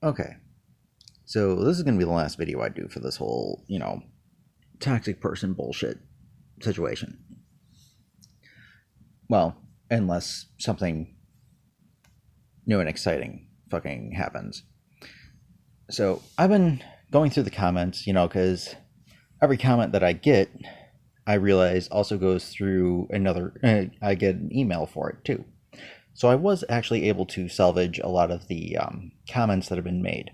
Okay, so this is going to be the last video I do for this whole, toxic person bullshit situation. Well, unless something new and exciting fucking happens. So I've been going through the comments, because every comment that I get, I realize also goes through another, I get an email for it too. So I was actually able to salvage a lot of the comments that have been made.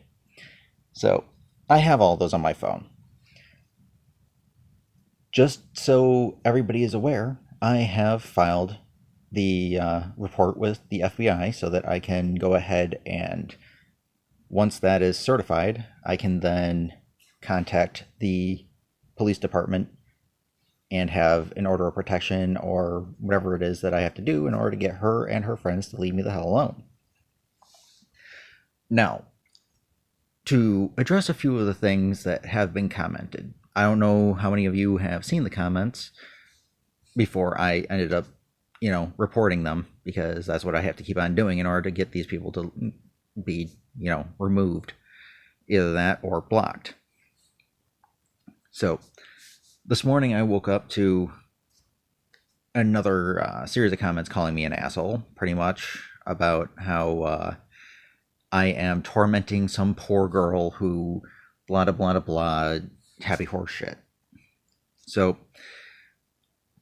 So I have all those on my phone. Just so everybody is aware, I have filed the report with the FBI so that I can go ahead and, once that is certified, I can then contact the police department and have an order of protection or whatever it is that I have to do in order to get her and her friends to leave me the hell alone. Now, to address a few of the things that have been commented, I don't know how many of you have seen the comments before I ended up, reporting them, because that's what I have to keep on doing in order to get these people to be, removed. Either that or blocked. So, this morning I woke up to another series of comments calling me an asshole, pretty much, about how I am tormenting some poor girl who blah, blah, blah, blah, happy horse shit. So,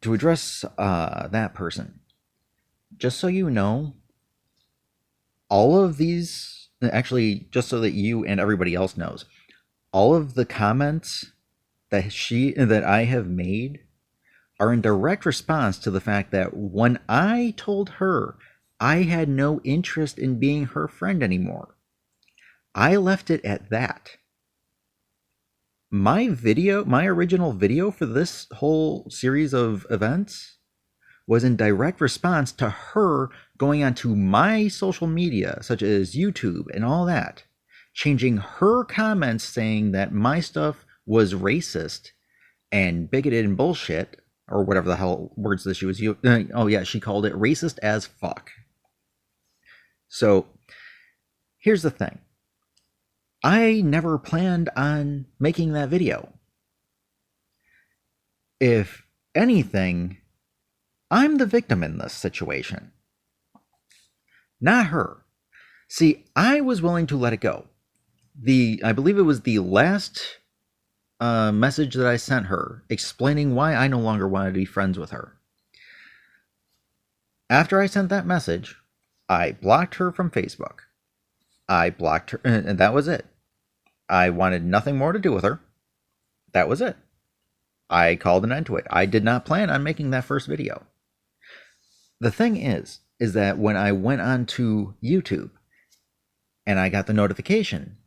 to address that person, just so you know, all of these, actually, just so that you and everybody else knows, all of the comments that I have made are in direct response to the fact that when I told her I had no interest in being her friend anymore, I left it at that. My original video for this whole series of events was in direct response to her going onto my social media, such as YouTube and all that, changing her comments saying that my stuff was racist and bigoted and bullshit, or whatever the hell words that she was using. Oh yeah, she called it racist as fuck. So here's the thing. I never planned on making that video. If anything, I'm the victim in this situation, not her. See, I was willing to let it go. I believe it was the last message that I sent her explaining why I no longer wanted to be friends with her. After I sent that message, I blocked her from Facebook. I blocked her, and that was it. I wanted nothing more to do with her. That was it. I called an end to it. I did not plan on making that first video. The thing is that when I went on to YouTube and I got the notification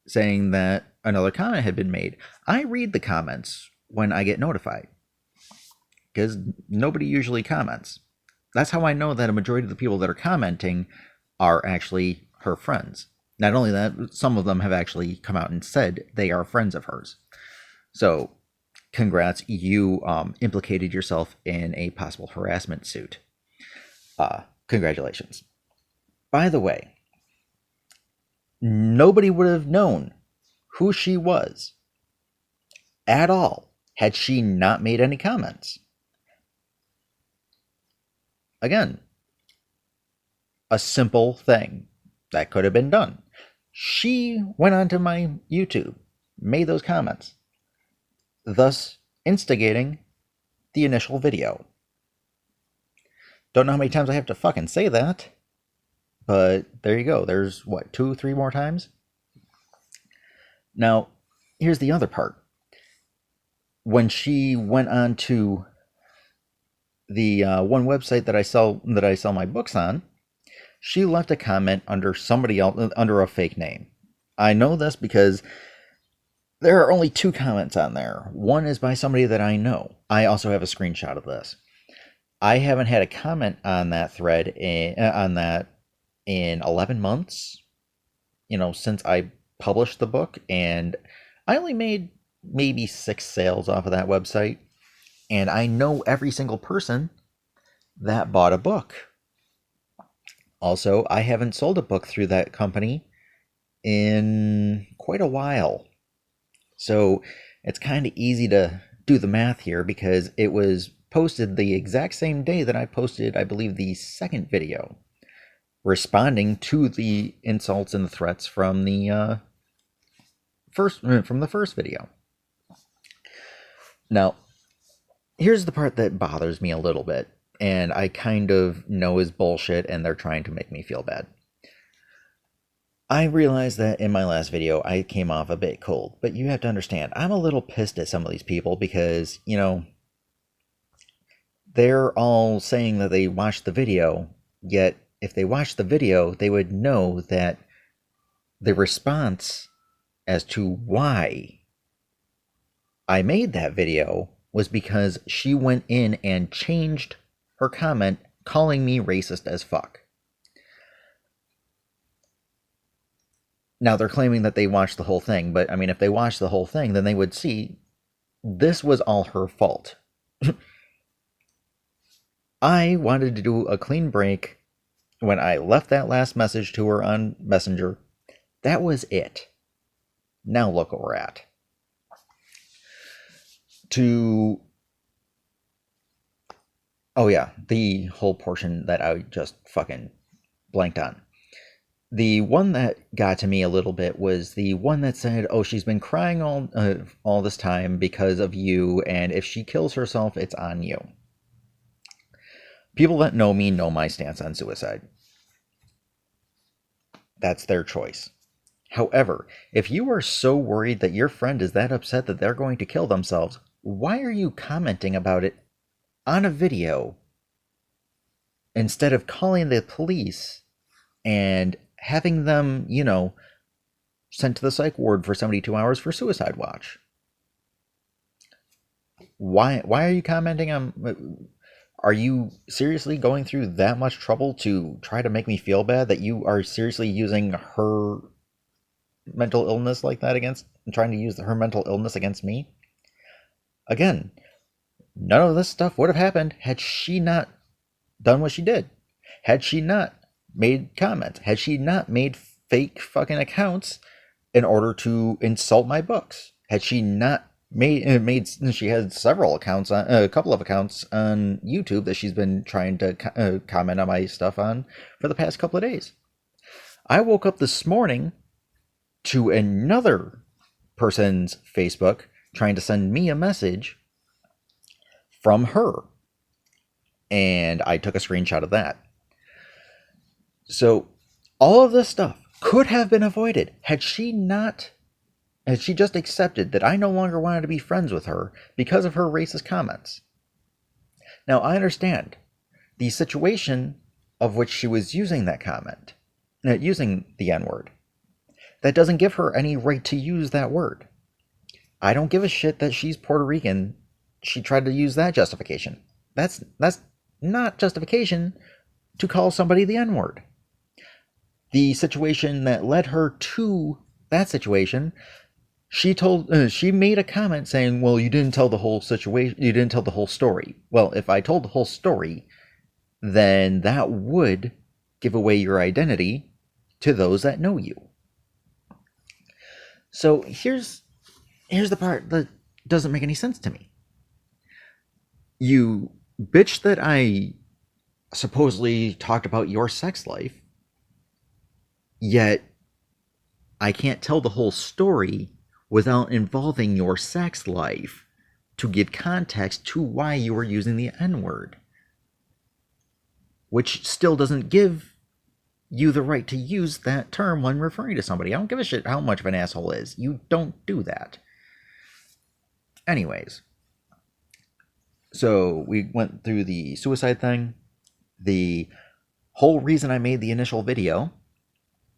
saying that another comment had been made, I read the comments when I get notified, because nobody usually comments. That's how I know that a majority of the people that are commenting are actually her friends. Not only that, some of them have actually come out and said they are friends of hers. So, congrats, you implicated yourself in a possible harassment suit. Congratulations. By the way, nobody would have known who she was at all had she not made any comments. Again, a simple thing that could have been done. She went onto my YouTube, made those comments, thus instigating the initial video. Don't know how many times I have to fucking say that, but there you go. There's, 2, 3 more times? Now, here's the other part. When she went on to the one website that I sell my books on, she left a comment under somebody else, under a fake name. I know this because there are only 2 comments on there. One is by somebody that I know. I also have a screenshot of this. I haven't had a comment on that thread in 11 months, since I published the book, and I only made maybe 6 sales off of that website, and I know every single person that bought a book. Also, I haven't sold a book through that company in quite a while. So it's kind of easy to do the math here because it was posted the exact same day that I posted, I believe, the second video responding to the insults and the threats from the first video. Now, here's the part that bothers me a little bit, and I kind of know is bullshit, and they're trying to make me feel bad. I realize that in my last video I came off a bit cold, but you have to understand, I'm a little pissed at some of these people because, you know, they're all saying that they watched the video, yet if they watched the video, they would know that the response as to why I made that video was because she went in and changed her comment calling me racist as fuck. Now they're claiming that they watched the whole thing, but I mean, if they watched the whole thing, then they would see this was all her fault. I wanted to do a clean break when I left that last message to her on Messenger. That was it. Now look where we're at. Oh yeah, the whole portion that I just fucking blanked on. The one that got to me a little bit was the one that said, oh, she's been crying all this time because of you, and if she kills herself, it's on you. People that know me know my stance on suicide. That's their choice. However, if you are so worried that your friend is that upset that they're going to kill themselves, why are you commenting about it on a video instead of calling the police and having them, you know, sent to the psych ward for 72 hours for suicide watch? Why are you commenting on... Are you seriously going through that much trouble to try to make me feel bad that you are seriously using her mental illness like that against... trying to use her mental illness against me? Again, none of this stuff would have happened had she not done what she did. Had she not made comments. Had she not made fake fucking accounts in order to insult my books. Had she not she had several accounts, a couple of accounts on YouTube that she's been trying to comment on my stuff on for the past couple of days. I woke up this morning to another person's Facebook trying to send me a message from her. And I took a screenshot of that. So all of this stuff could have been avoided had she just accepted that I no longer wanted to be friends with her because of her racist comments. Now, I understand the situation of which she was using that comment, using the N-word. That doesn't give her any right to use that word. I don't give a shit that she's Puerto Rican. She tried to use that justification. That's not justification to call somebody the N-word. The situation that led her to that situation, she made a comment saying, well, you didn't tell the whole situation, you didn't tell the whole story. Well, if I told the whole story, then that would give away your identity to those that know you. So here's the part that doesn't make any sense to me. You bitch that I supposedly talked about your sex life, yet I can't tell the whole story without involving your sex life to give context to why you were using the N-word. Which still doesn't give you the right to use that term when referring to somebody. I don't give a shit how much of an asshole is. You don't do that. Anyways. So we went through the suicide thing. The whole reason I made the initial video.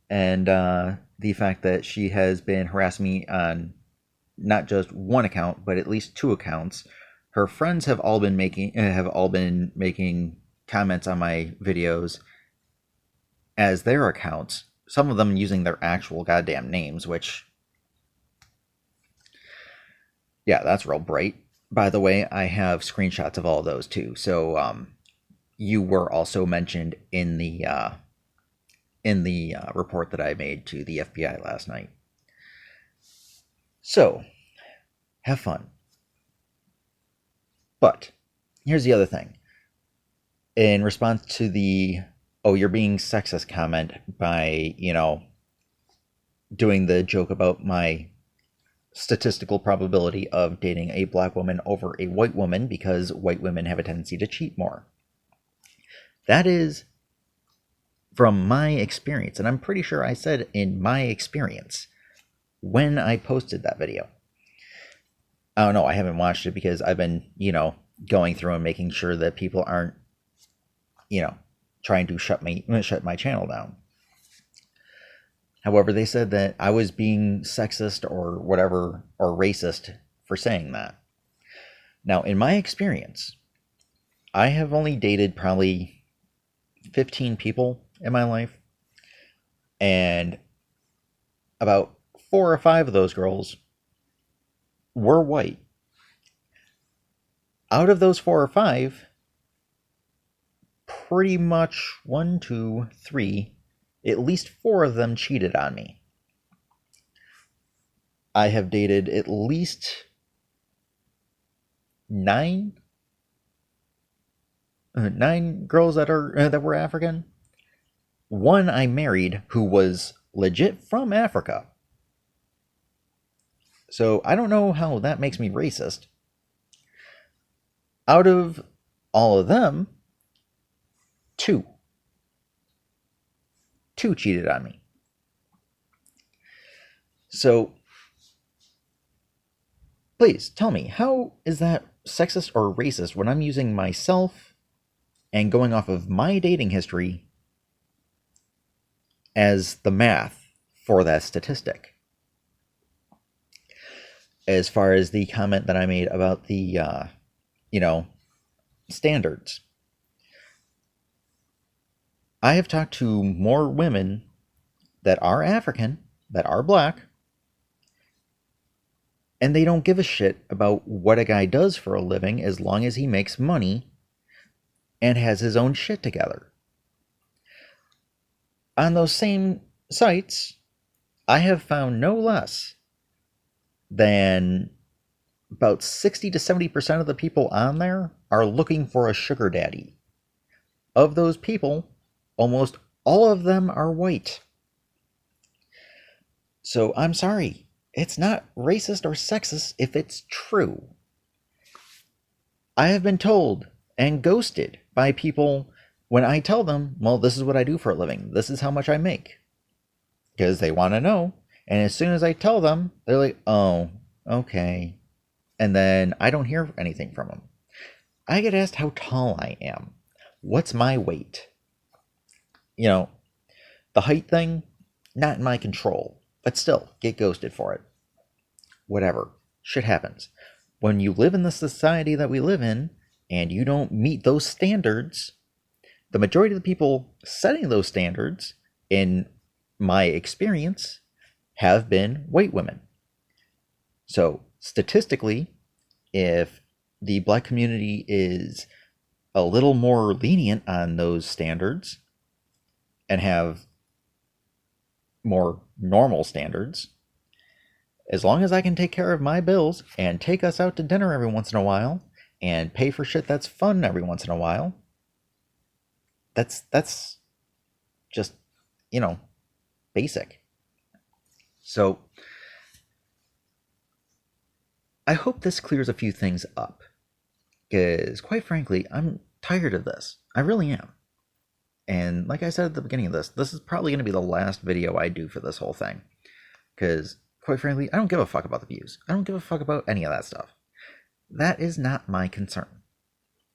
And the fact that she has been harassing me on not just one account, but at least two accounts. Her friends have all been making comments on my videos as their accounts. Some of them using their actual goddamn names, which, yeah, that's real bright. By the way, I have screenshots of all of those too. So you were also mentioned in the in the report that I made to the FBI last night. So, have fun. But here's the other thing. In response to the, oh, you're being sexist comment by, doing the joke about my statistical probability of dating a black woman over a white woman because white women have a tendency to cheat more. That is from my experience, and I'm pretty sure I said in my experience when I posted that video. I don't know, I haven't watched it because I've been, going through and making sure that people aren't, trying to shut my channel down. However, they said that I was being sexist or whatever, or racist for saying that. Now, in my experience, I have only dated probably 15 people in my life, and about 4 or 5 of those girls were white. Out of those 4 or 5, pretty much 1, 2, 3, at least 4 of them cheated on me. I have dated at least 9 girls that were African. 1 I married who was legit from Africa. So I don't know how that makes me racist. Out of all of them, 2 cheated on me. So please tell me, how is that sexist or racist when I'm using myself and going off of my dating history as the math for that statistic? As far as the comment that I made about the, standards. I have talked to more women that are African, that are black, and they don't give a shit about what a guy does for a living as long as he makes money and has his own shit together. On those same sites, I have found no less than about 60 to 70% of the people on there are looking for a sugar daddy. Of those people, almost all of them are white. So I'm sorry, it's not racist or sexist if it's true. I have been told and ghosted by people when I tell them, well, this is what I do for a living. This is how much I make. Because they want to know. And as soon as I tell them, they're like, oh, okay. And then I don't hear anything from them. I get asked how tall I am. What's my weight? The height thing, not in my control. But still, get ghosted for it. Whatever. Shit happens. When you live in the society that we live in, and you don't meet those standards, the majority of the people setting those standards, in my experience, have been white women. So, statistically, if the black community is a little more lenient on those standards and have more normal standards, as long as I can take care of my bills and take us out to dinner every once in a while and pay for shit that's fun every once in a while, that's just, basic. So I hope this clears a few things up, because quite frankly, I'm tired of this. I really am. And like I said at the beginning of this is probably going to be the last video I do for this whole thing. Because, quite frankly, I don't give a fuck about the views. I don't give a fuck about any of that stuff. That is not my concern.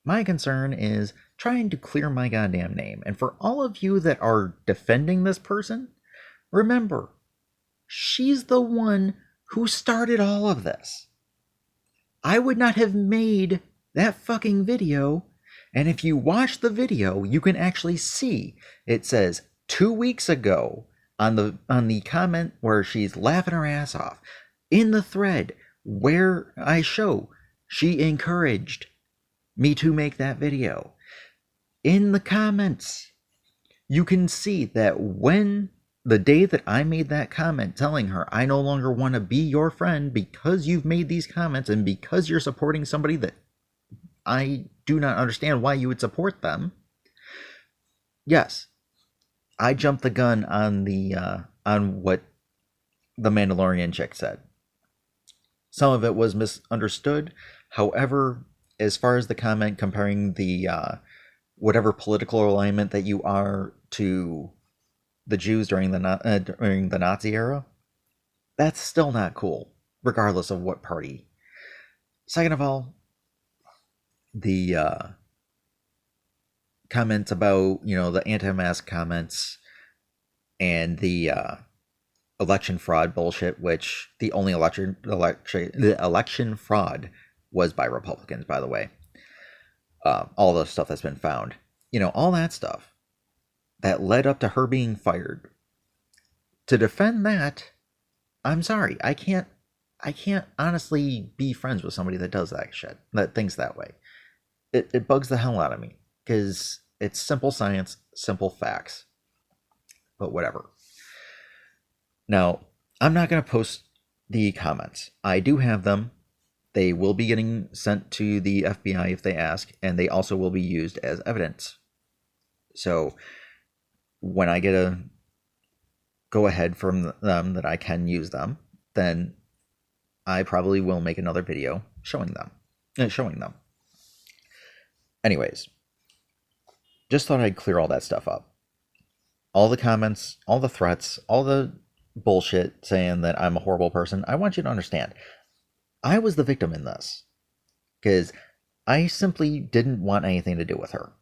My concern is trying to clear my goddamn name. And for all of you that are defending this person, remember, she's the one who started all of this. I would not have made that fucking video. And if you watch the video, you can actually see it says 2 weeks ago on the comment where she's laughing her ass off. In the thread where I show she encouraged me to make that video. In the comments, You can see that when the day that I made that comment telling her I no longer want to be your friend because you've made these comments and because you're supporting somebody that I do not understand why you would support them. Yes, I jumped the gun on the on what the Mandalorian chick said. Some of it was misunderstood. However, as far as the comment comparing the whatever political alignment that you are to the Jews during the Nazi era, that's still not cool, regardless of what party. Second of all, the comments about the anti-mask comments and the election fraud bullshit, which the only election fraud was by Republicans, by the way. All the stuff that's been found, all that stuff that led up to her being fired. To defend that, I'm sorry, I can't honestly be friends with somebody that does that shit, that thinks that way. It bugs the hell out of me because it's simple science, simple facts. But whatever. Now, I'm not going to post the comments. I do have them. They will be getting sent to the FBI if they ask, and they also will be used as evidence. So when I get a go ahead from them that I can use them, then I probably will make another video showing them. Anyways, just thought I'd clear all that stuff up. All the comments, all the threats, all the bullshit saying that I'm a horrible person. I want you to understand, I was the victim in this because I simply didn't want anything to do with her.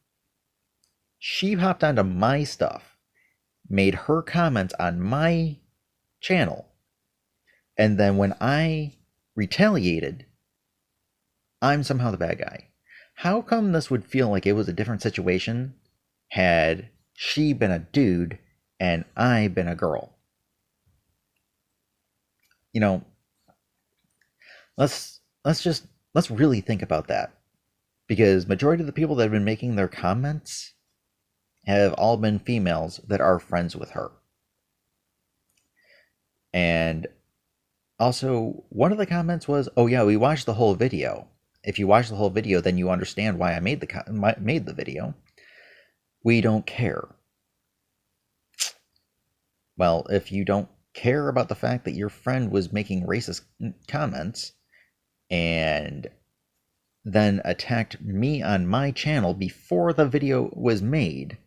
She hopped onto my stuff, made her comments on my channel, and then when I retaliated, I'm somehow the bad guy. How come this would feel like it was a different situation had she been a dude and I been a girl? Let's really think about that, because majority of the people that have been making their comments have all been females that are friends with her. And also, one of the comments was, "Oh yeah, we watched the whole video." If you watch the whole video, then you understand why I made the video. We don't care. Well, if you don't care about the fact that your friend was making racist comments and then attacked me on my channel before the video was made,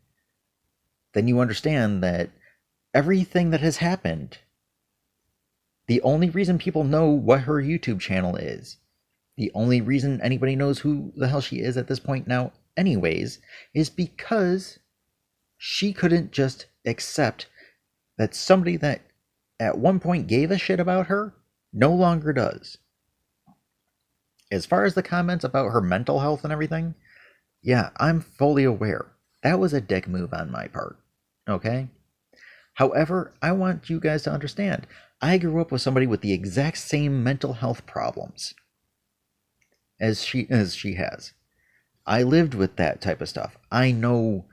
then you understand that everything that has happened, the only reason people know what her YouTube channel is, the only reason anybody knows who the hell she is at this point now anyways, is because she couldn't just accept that somebody that at one point gave a shit about her no longer does. As far as the comments about her mental health and everything, yeah, I'm fully aware. That was a dick move on my part, okay? However, I want you guys to understand, I grew up with somebody with the exact same mental health problems as she has. I lived with that type of stuff. I know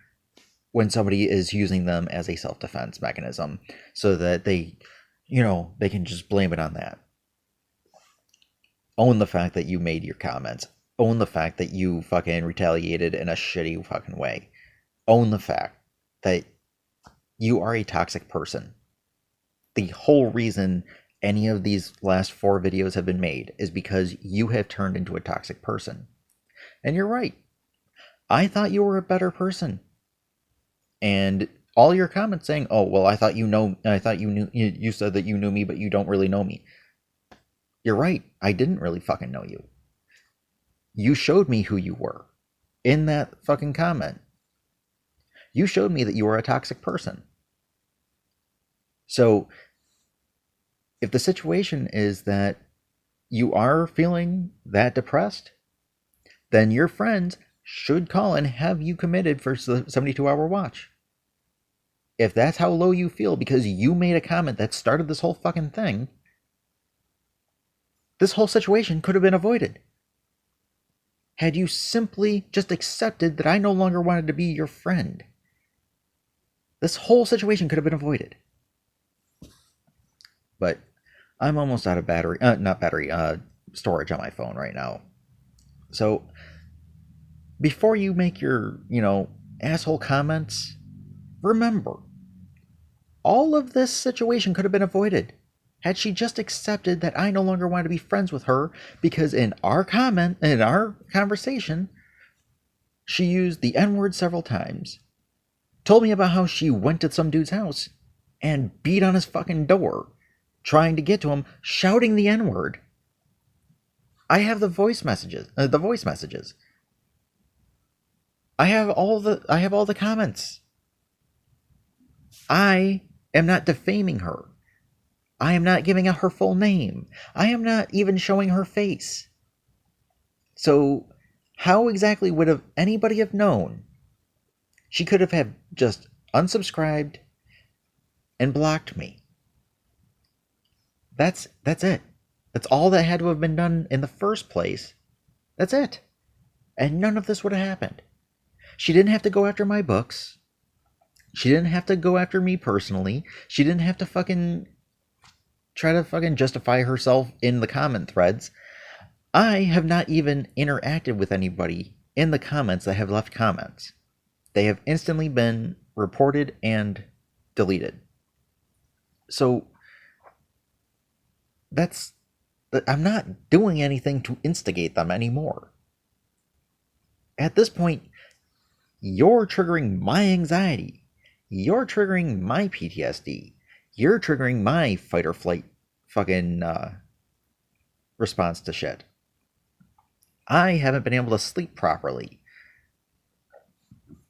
when somebody is using them as a self-defense mechanism so that they can just blame it on that. Own the fact that you made your comments. Own the fact that you fucking retaliated in a shitty fucking way. Own the fact that you are a toxic person. The whole reason any of these last 4 videos have been made is because you have turned into a toxic person. And you're right. I thought you were a better person. And all your comments saying, "Oh, well, I thought you knew, you said that you knew me, but you don't really know me." You're right. I didn't really fucking know you. You showed me who you were in that fucking comment. You showed me that you were a toxic person. So if the situation is that you are feeling that depressed, then your friends should call and have you committed for 72-hour watch. If that's how low you feel because you made a comment that started this whole fucking thing, this whole situation could have been avoided had you simply just accepted that I no longer wanted to be your friend. This whole situation could have been avoided. But I'm almost out of storage on my phone right now. So before you make your, asshole comments, remember, all of this situation could have been avoided had she just accepted that I no longer wanted to be friends with her, because in our conversation, she used the N-word several times, told me about how she went to some dude's house and beat on his fucking door, trying to get to him, shouting the N-word. I have the voice messages. I have all the comments. I am not defaming her. I am not giving out her full name. I am not even showing her face. So how exactly would anybody have known? She could have just unsubscribed and blocked me. That's it. That's all that had to have been done in the first place. That's it. And none of this would have happened. She didn't have to go after my books. She didn't have to go after me personally. She didn't have to try to justify herself in the comment threads. I have not even interacted with anybody in the comments that have left comments. They have instantly been reported and deleted. So I'm not doing anything to instigate them anymore. At this point, you're triggering my anxiety. You're triggering my PTSD. You're triggering my fight or flight response to shit. I haven't been able to sleep properly.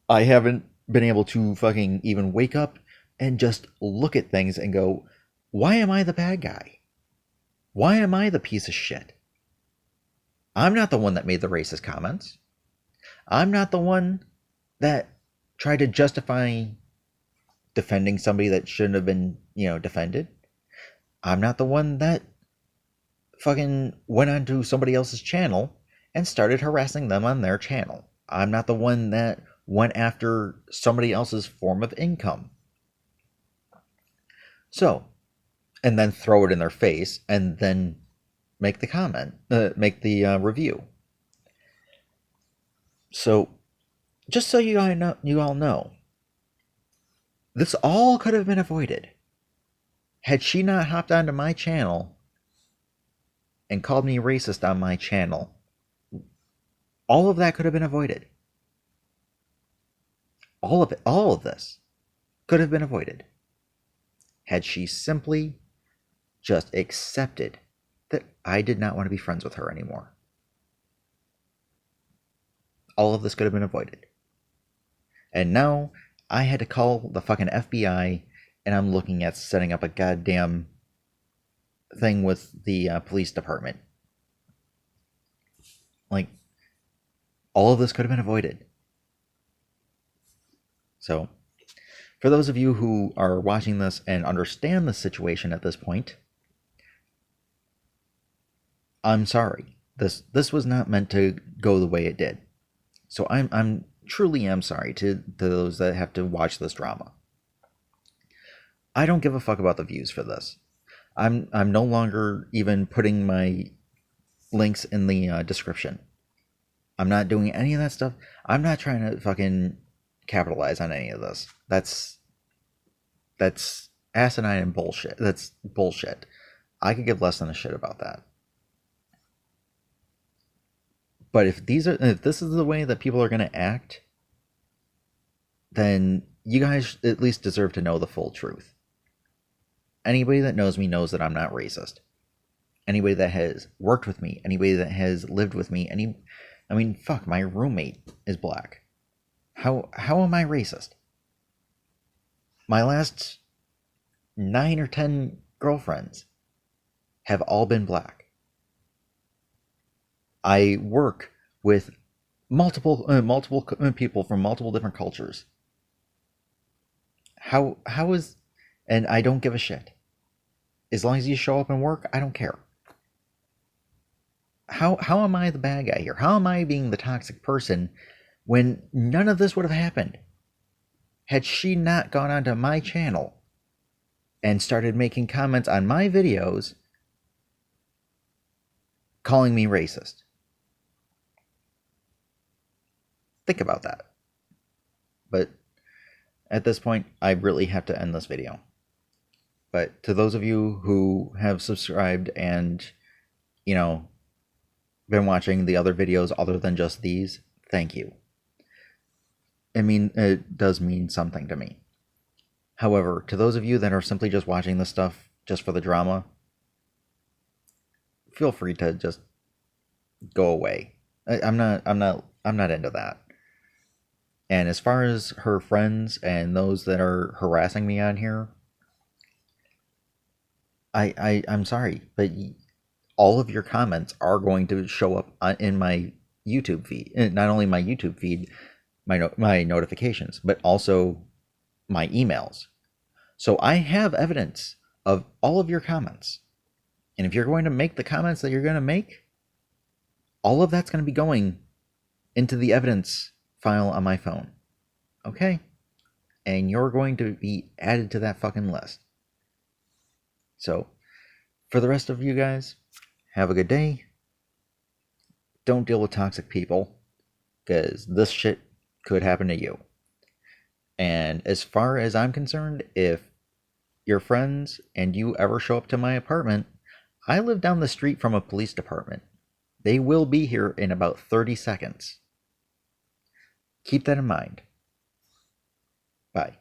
I haven't been able to even wake up and just look at things and go, why am I the bad guy? Why am I the piece of shit? I'm not the one that made the racist comments. I'm not the one that tried to justify defending somebody that shouldn't have been, defended. I'm not the one that went onto somebody else's channel and started harassing them on their channel. I'm not the one that went after somebody else's form of income. So, and then throw it in their face and then make the review. So, just so you all know, this all could have been avoided had she not hopped onto my channel and called me racist on my channel. All of that could have been avoided. All of this could have been avoided had she simply just accepted that I did not want to be friends with her anymore. All of this could have been avoided. And now I had to call the fucking FBI, and I'm looking at setting up a goddamn thing with the police department. All of this could have been avoided. So, for those of you who are watching this and understand the situation at this point, I'm sorry. This was not meant to go the way it did. So I'm truly am sorry to those that have to watch this drama. I don't give a fuck about the views for this. I'm no longer even putting my links in the description. I'm not doing any of that stuff. I'm not trying to capitalize on any of this. That's asinine and bullshit. That's bullshit. I could give less than a shit about that. But if this is the way that people are going to act, then you guys at least deserve to know the full truth. Anybody that knows me knows that I'm not racist. Anybody that has worked with me, anybody that has lived with me, my roommate is black. How am I racist? My last 9 or 10 girlfriends have all been black. I work with multiple people from multiple different cultures. How is, and I don't give a shit. As long as you show up and work, I don't care. How am I the bad guy here? How am I being the toxic person when none of this would have happened? had she not gone onto my channel and started making comments on my videos calling me racist. Think about that. But at this point, I really have to end this video. But to those of you who have subscribed and, you know, been watching the other videos other than just these, thank you. It does mean something to me. However, to those of you that are simply just watching this stuff just for the drama, feel free to just go away. I'm not into that. And as far as her friends and those that are harassing me on here, I'm sorry, but all of your comments are going to show up in my YouTube feed. Not only my YouTube feed, my notifications, but also my emails. So I have evidence of all of your comments. And if you're going to make the comments that you're going to make, all of that's going to be going into the evidence file on my phone. Okay? And you're going to be added to that fucking list. So, for the rest of you guys, have a good day. Don't deal with toxic people, because this shit could happen to you. And as far as I'm concerned, if your friends and you ever show up to my apartment, I live down the street from a police department. They will be here in about 30 seconds. Keep that in mind. Bye.